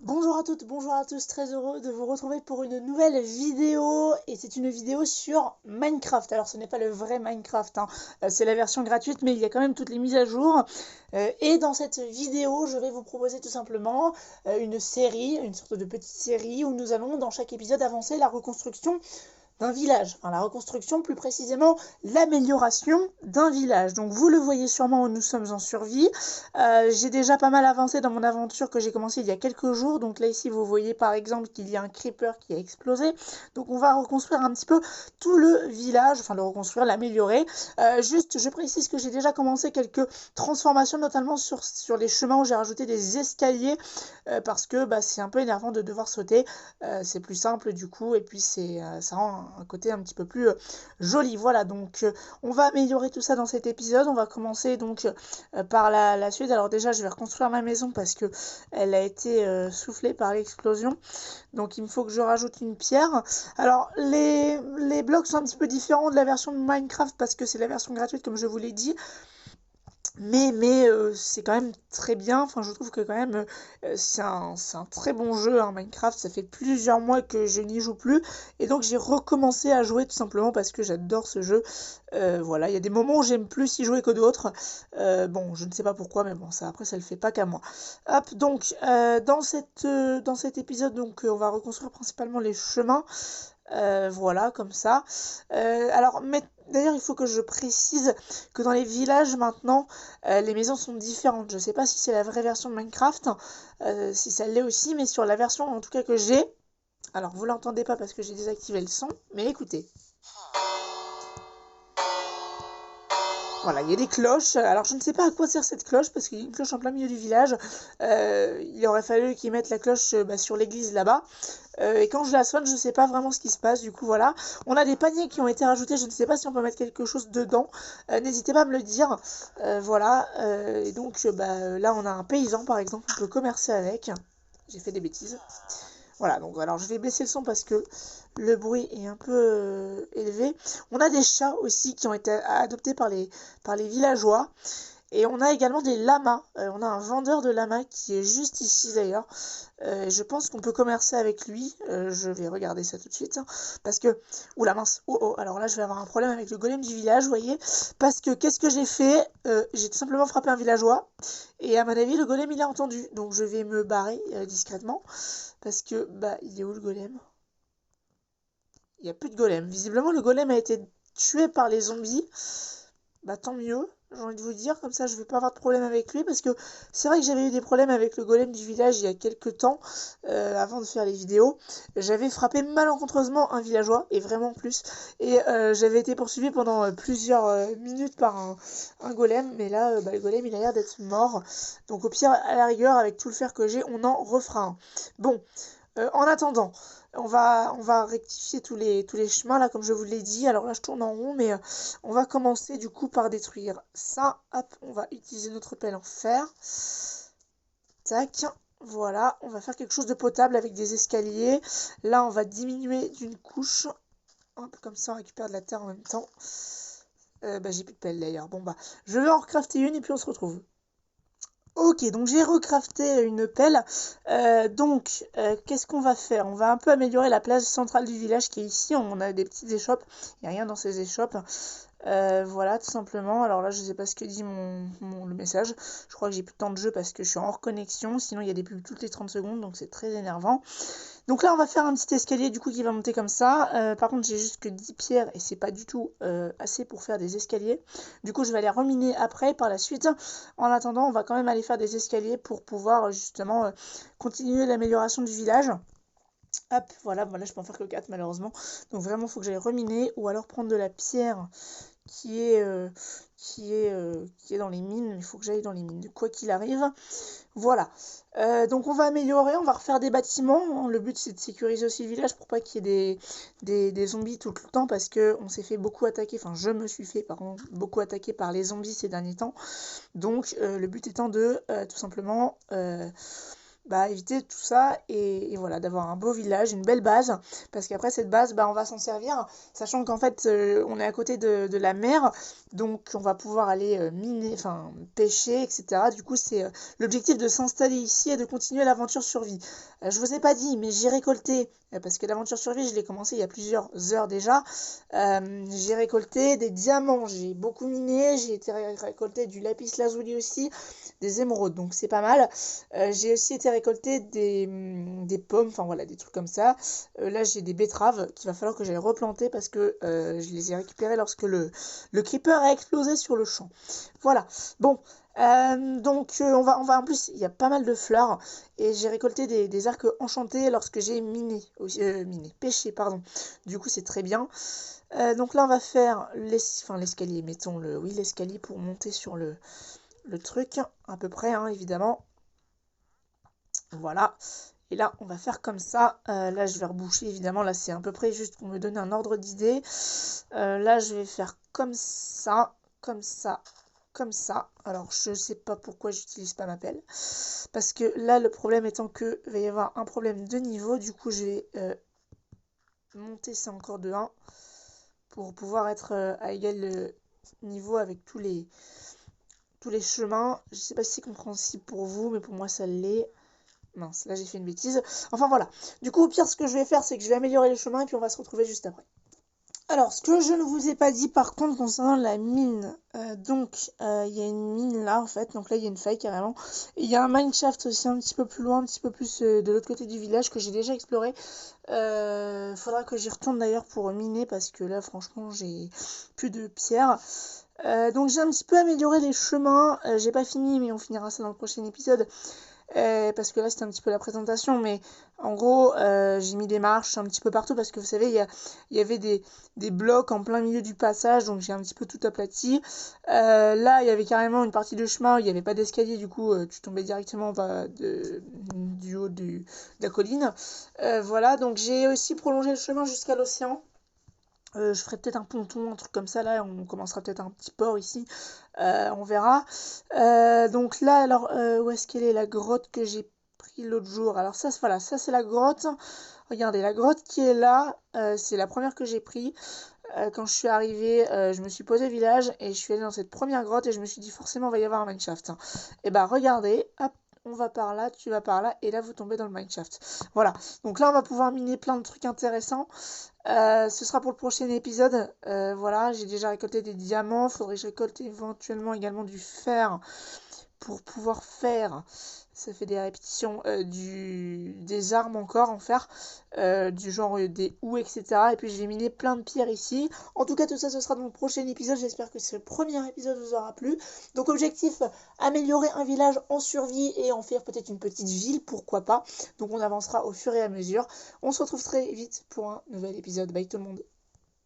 Bonjour à toutes, bonjour à tous, très heureux de vous retrouver pour une nouvelle vidéo et c'est une vidéo sur Minecraft. Alors ce n'est pas le vrai Minecraft, hein. C'est la version gratuite mais il y a quand même toutes les mises à jour. Et dans cette vidéo je vais vous proposer tout simplement une série, une sorte de petite série où nous allons dans chaque épisode avancer la reconstruction d'un village, enfin la reconstruction, plus précisément l'amélioration d'un village. Donc vous le voyez sûrement, nous sommes en survie. J'ai déjà pas mal avancé dans mon aventure que j'ai commencé il y a quelques jours. Donc là ici vous voyez par exemple qu'il y a un creeper qui a explosé. Donc on va reconstruire un petit peu tout le village, enfin le reconstruire, l'améliorer. Juste je précise que j'ai déjà commencé quelques transformations, notamment sur les chemins où j'ai rajouté des escaliers parce que c'est un peu énervant de devoir sauter. C'est plus simple du coup et puis ça rend un côté un petit peu plus joli. Voilà, donc on va améliorer tout ça dans cet épisode. On va commencer donc par la suite. Alors déjà je vais reconstruire ma maison parce que elle a été soufflée par l'explosion. Donc il me faut que je rajoute une pierre. Alors les blocs sont un petit peu différents de la version de Minecraft parce que c'est la version gratuite comme je vous l'ai dit. Mais c'est quand même très bien, enfin je trouve que quand même c'est un très bon jeu, hein, Minecraft. Ça fait plusieurs mois que je n'y joue plus et donc j'ai recommencé à jouer tout simplement parce que j'adore ce jeu. Voilà, il y a des moments où j'aime plus y jouer que d'autres. Bon, je ne sais pas pourquoi, mais bon, ça après ça le fait pas qu'à moi. Hop, donc dans cet épisode, donc on va reconstruire principalement les chemins. Voilà, comme ça. Alors, mais d'ailleurs, il faut que je précise que dans les villages maintenant, les maisons sont différentes. Je sais pas si c'est la vraie version de Minecraft, si ça l'est aussi, mais sur la version en tout cas que j'ai, alors vous l'entendez pas parce que j'ai désactivé le son, mais écoutez. Voilà, il y a des cloches. Alors je ne sais pas à quoi sert cette cloche parce qu'il y a une cloche en plein milieu du village. Il aurait fallu qu'ils mettent la cloche sur l'église là-bas. Et quand je la sonne, je ne sais pas vraiment ce qui se passe. Du coup, voilà. On a des paniers qui ont été rajoutés. Je ne sais pas si on peut mettre quelque chose dedans. N'hésitez pas à me le dire. Voilà. Et donc, là, on a un paysan, par exemple. On peut commercer avec. J'ai fait des bêtises. Voilà, donc alors je vais baisser le son parce que le bruit est un peu élevé. On a des chats aussi qui ont été adoptés par les villageois. Et on a également des lamas. On a un vendeur de lamas qui est juste ici d'ailleurs. Je pense qu'on peut commercer avec lui. Je vais regarder ça tout de suite, hein, parce que... Oula mince. Oh oh. Alors là je vais avoir un problème avec le golem du village, vous voyez. Parce que qu'est-ce que j'ai fait? J'ai tout simplement frappé un villageois. Et à mon avis le golem il a entendu. Donc je vais me barrer discrètement. Parce que... il est où le golem? Il n'y a plus de golem. Visiblement le golem a été tué par les zombies. Tant mieux, j'ai envie de vous dire, comme ça je vais pas avoir de problème avec lui, parce que c'est vrai que j'avais eu des problèmes avec le golem du village il y a quelques temps, avant de faire les vidéos. J'avais frappé malencontreusement un villageois, et vraiment plus, et j'avais été poursuivi pendant plusieurs minutes par un golem, mais là, le golem il a l'air d'être mort, donc au pire, à la rigueur, avec tout le fer que j'ai, on en refera un. Bon, en attendant, on va rectifier tous les chemins là, comme je vous l'ai dit. Alors là, je tourne en rond, mais on va commencer du coup par détruire ça. Hop, on va utiliser notre pelle en fer. Tac. Voilà, on va faire quelque chose de potable avec des escaliers. Là, on va diminuer d'une couche. Hop, comme ça, on récupère de la terre en même temps. J'ai plus de pelle d'ailleurs. Bon, je vais en recrafter une et puis on se retrouve. Ok, donc j'ai recrafté une pelle. Qu'est-ce qu'on va faire? On va un peu améliorer la place centrale du village qui est ici. On a des petites échoppes. Il n'y a rien dans ces échoppes. Voilà, tout simplement. Alors là, je sais pas ce que dit le message. Je crois que j'ai plus de temps de jeu parce que je suis hors connexion. Sinon, il y a des pubs toutes les 30 secondes, donc c'est très énervant. Donc là, on va faire un petit escalier du coup qui va monter comme ça. Par contre, j'ai juste que 10 pierres et c'est pas du tout assez pour faire des escaliers. Du coup, je vais aller reminer après par la suite. En attendant, on va quand même aller faire des escaliers pour pouvoir justement continuer l'amélioration du village. Hop, voilà, là je peux en faire que 4 malheureusement. Donc vraiment, il faut que j'aille reminer ou alors prendre de la pierre qui est, euh, qui est dans les mines. Il faut que j'aille dans les mines, quoi qu'il arrive. Voilà. Donc on va améliorer, on va refaire des bâtiments. Le but c'est de sécuriser aussi le village pour pas qu'il y ait des zombies tout le temps parce que on s'est fait beaucoup attaquer, enfin je me suis fait pardon, beaucoup attaquer par les zombies ces derniers temps. Donc le but étant de tout simplement éviter tout ça et voilà, d'avoir un beau village, une belle base, parce qu'après cette base, on va s'en servir, sachant qu'en fait, on est à côté de la mer, donc on va pouvoir aller miner, enfin pêcher, etc. Du coup, c'est l'objectif de s'installer ici et de continuer l'aventure survie. Je vous ai pas dit, mais j'ai récolté, parce que l'aventure survie, je l'ai commencé il y a plusieurs heures déjà, j'ai récolté des diamants, j'ai beaucoup miné, j'ai été récolter du lapis lazuli aussi, des émeraudes, donc c'est pas mal. J'ai aussi été récolter des pommes, enfin voilà, des trucs comme ça. Là, j'ai des betteraves qu'il va falloir que j'aille replanter parce que je les ai récupérées lorsque le creeper a explosé sur le champ. Voilà. Bon. Donc on va en plus il y a pas mal de fleurs et j'ai récolté des arcs enchantés lorsque j'ai pêché pardon, du coup c'est très bien. Donc là on va faire l'escalier, mettons l'escalier pour monter sur le truc à peu près hein, évidemment. Voilà. Et là, on va faire comme ça. Là, je vais reboucher, évidemment. Là, c'est à peu près juste pour me donner un ordre d'idée. Là, je vais faire comme ça, comme ça, comme ça. Alors, je sais pas pourquoi j'utilise pas ma pelle. Parce que là, le problème étant que il va y avoir un problème de niveau. Du coup, je vais monter ça encore de 1 pour pouvoir être à égal niveau avec tous les chemins. Je sais pas si c'est compréhensible pour vous, mais pour moi, ça l'est. Mince, là j'ai fait une bêtise. Enfin voilà. Du coup, au pire, ce que je vais faire, c'est que je vais améliorer les chemins et puis on va se retrouver juste après. Alors, ce que je ne vous ai pas dit par contre concernant la mine. Il y a une mine là en fait. Donc là, il y a une faille carrément. Il y a un mineshaft aussi un petit peu plus loin, un petit peu plus de l'autre côté du village que j'ai déjà exploré. Faudra que j'y retourne d'ailleurs pour miner parce que là, franchement, j'ai plus de pierres. Donc j'ai un petit peu amélioré les chemins. J'ai pas fini, mais on finira ça dans le prochain épisode. Parce que là c'était un petit peu la présentation, mais en gros j'ai mis des marches un petit peu partout parce que vous savez il y avait des blocs en plein milieu du passage, donc j'ai un petit peu tout aplati. Là il y avait carrément une partie de chemin où il n'y avait pas d'escalier, du coup tu tombais directement du haut de la colline. Voilà, donc j'ai aussi prolongé le chemin jusqu'à l'océan. Je ferai peut-être un ponton, un truc comme ça. Là, on commencera peut-être un petit port ici. On verra. Donc là, alors, où est-ce qu'elle est la grotte que j'ai pris l'autre jour? Alors ça, voilà, ça c'est la grotte. Regardez, la grotte qui est là, c'est la première que j'ai pris. Quand je suis arrivée, je me suis posée au village et je suis allée dans cette première grotte et je me suis dit forcément, il va y avoir un mineshaft. Et regardez, hop. On va par là, tu vas par là, et là vous tombez dans le mineshaft. Voilà, donc là on va pouvoir miner plein de trucs intéressants. Ce sera pour le prochain épisode. Voilà, j'ai déjà récolté des diamants. Faudrait que je récolte éventuellement également du fer pour pouvoir faire. Ça fait des répétitions des armes encore en fer, du genre des houes, etc. Et puis j'ai miné plein de pierres ici. En tout cas, tout ça, ce sera dans le prochain épisode. J'espère que ce premier épisode vous aura plu. Donc, objectif, améliorer un village en survie et en faire peut-être une petite ville, pourquoi pas. Donc, on avancera au fur et à mesure. On se retrouve très vite pour un nouvel épisode. Bye tout le monde.